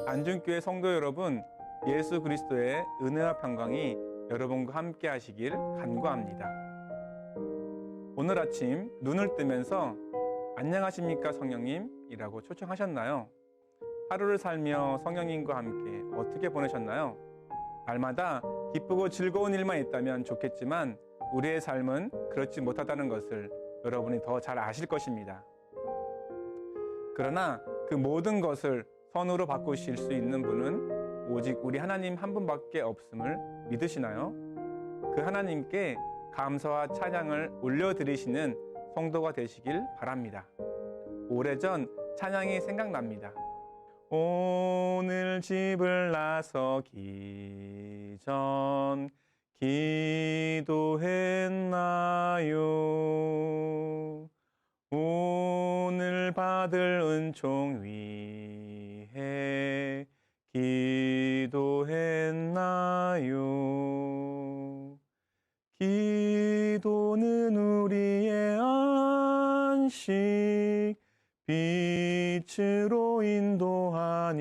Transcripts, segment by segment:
안중교회 성도 여러분, 예수 그리스도의 은혜와 평강이 여러분과 함께 하시길 간구합니다. 오늘 아침 눈을 뜨면서 안녕하십니까 성령님이라고 초청하셨나요? 하루를 살며 성령님과 함께 어떻게 보내셨나요? 날마다 기쁘고 즐거운 일만 있다면 좋겠지만 우리의 삶은 그렇지 못하다는 것을 여러분이 더 잘 아실 것입니다. 그러나 그 모든 것을 선으로 바꾸실 수 있는 분은 오직 우리 하나님 한 분밖에 없음을 믿으시나요? 그 하나님께 감사와 찬양을 올려드리시는 성도가 되시길 바랍니다. 오래전 찬양이 생각납니다. 오늘 집을 나서기 전 기도했나요? 오늘 받을 은총 위해 기도했나요? 기도는 우리의 안식 빛으로 인도하니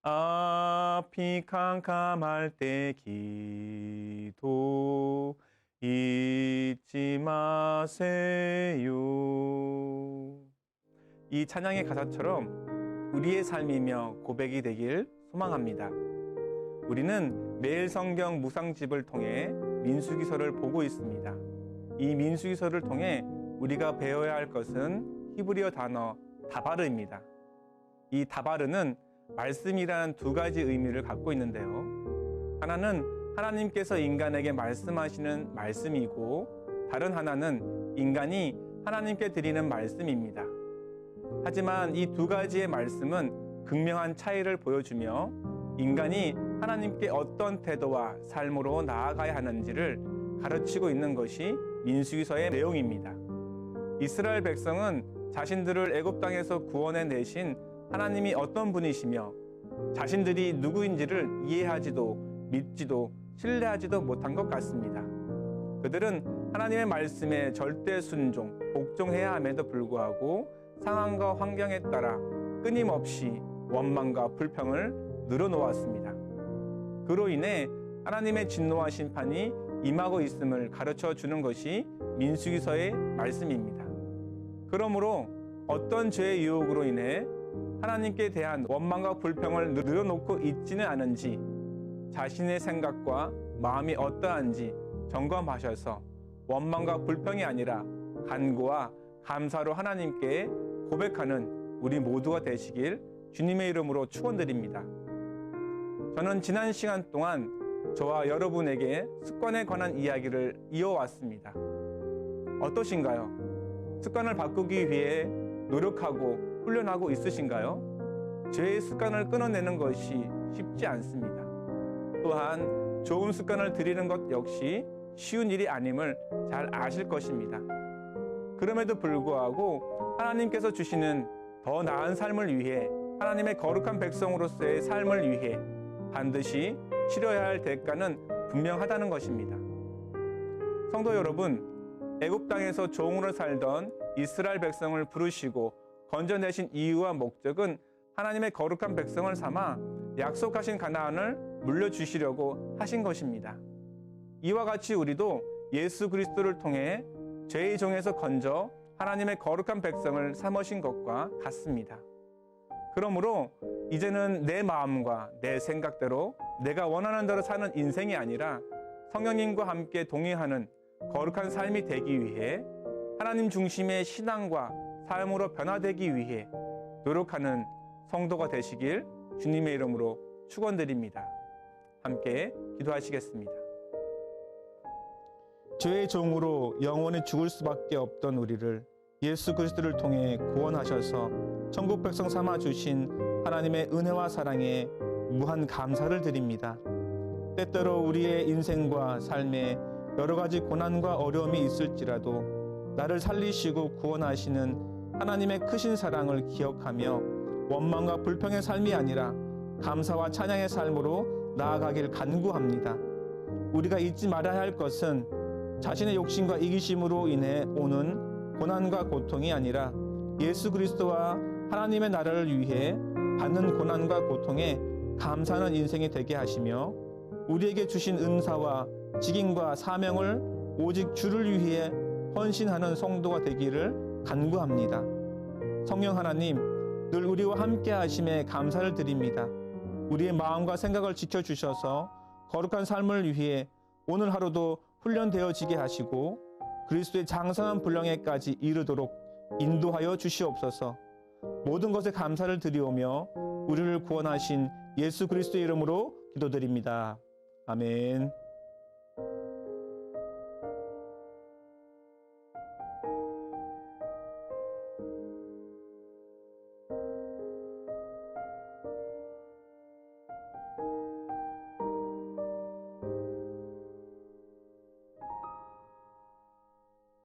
앞이 캄캄할 때 기도 잊지 마세요. 이 찬양의 가사처럼 우리의 삶이며 고백이 되길 소망합니다. 우리는 매일 성경 묵상집을 통해 민수기서를 보고 있습니다. 이 민수기서를 통해 우리가 배워야 할 것은 히브리어 단어 다바르입니다. 이 다바르는 말씀이라는 두 가지 의미를 갖고 있는데요. 하나는 하나님께서 인간에게 말씀하시는 말씀이고 다른 하나는 인간이 하나님께 드리는 말씀입니다. 하지만 이 두 가지의 말씀은 극명한 차이를 보여주며 인간이 하나님께 어떤 태도와 삶으로 나아가야 하는지를 가르치고 있는 것이 민수기서의 내용입니다. 이스라엘 백성은 자신들을 애굽 땅에서 구원해 내신 하나님이 어떤 분이시며 자신들이 누구인지를 이해하지도 믿지도 신뢰하지도 못한 것 같습니다. 그들은 하나님의 말씀에 절대 순종, 복종해야 함에도 불구하고 상황과 환경에 따라 끊임없이 원망과 불평을 늘어놓았습니다. 그로 인해 하나님의 진노와 심판이 임하고 있음을 가르쳐 주는 것이 민수기서의 말씀입니다. 그러므로 어떤 죄의 유혹으로 인해 하나님께 대한 원망과 불평을 늘어놓고 있지는 않은지 자신의 생각과 마음이 어떠한지 점검하셔서 원망과 불평이 아니라 간구와 감사로 하나님께 고백하는 우리 모두가 되시길 주님의 이름으로 축원드립니다. 저는 지난 시간 동안 저와 여러분에게 습관에 관한 이야기를 이어왔습니다. 어떠신가요? 습관을 바꾸기 위해 노력하고 훈련하고 있으신가요? 죄의 습관을 끊어내는 것이 쉽지 않습니다. 또한 좋은 습관을 들이는 것 역시 쉬운 일이 아님을 잘 아실 것입니다. 그럼에도 불구하고 하나님께서 주시는 더 나은 삶을 위해 하나님의 거룩한 백성으로서의 삶을 위해 반드시 치러야 할 대가는 분명하다는 것입니다. 성도 여러분, 애굽 땅에서 종으로 살던 이스라엘 백성을 부르시고 건져내신 이유와 목적은 하나님의 거룩한 백성을 삼아 약속하신 가나안을 물려주시려고 하신 것입니다. 이와 같이 우리도 예수 그리스도를 통해 죄의 종에서 건져 하나님의 거룩한 백성을 삼으신 것과 같습니다. 그러므로 이제는 내 마음과 내 생각대로 내가 원하는 대로 사는 인생이 아니라 성령님과 함께 동행하는 거룩한 삶이 되기 위해 하나님 중심의 신앙과 삶으로 변화되기 위해 노력하는 성도가 되시길 주님의 이름으로 축원드립니다. 함께 기도하시겠습니다. 죄의 종으로 영원히 죽을 수밖에 없던 우리를 예수 그리스도를 통해 구원하셔서 천국 백성 삼아 주신 하나님의 은혜와 사랑에 무한 감사를 드립니다. 때때로 우리의 인생과 삶에 여러 가지 고난과 어려움이 있을지라도 나를 살리시고 구원하시는 하나님의 크신 사랑을 기억하며 원망과 불평의 삶이 아니라 감사와 찬양의 삶으로 나아가길 간구합니다. 우리가 잊지 말아야 할 것은 자신의 욕심과 이기심으로 인해 오는 고난과 고통이 아니라 예수 그리스도와 하나님의 나라를 위해 받는 고난과 고통에 감사하는 인생이 되게 하시며 우리에게 주신 은사와 직임과 사명을 오직 주를 위해 헌신하는 성도가 되기를 간구합니다. 성령 하나님, 늘 우리와 함께 하심에 감사를 드립니다. 우리의 마음과 생각을 지켜주셔서 거룩한 삶을 위해 오늘 하루도 훈련되어지게 하시고 그리스도의 장성한 분량에까지 이르도록 인도하여 주시옵소서. 모든 것에 감사를 드리오며 우리를 구원하신 예수 그리스도의 이름으로 기도드립니다. 아멘.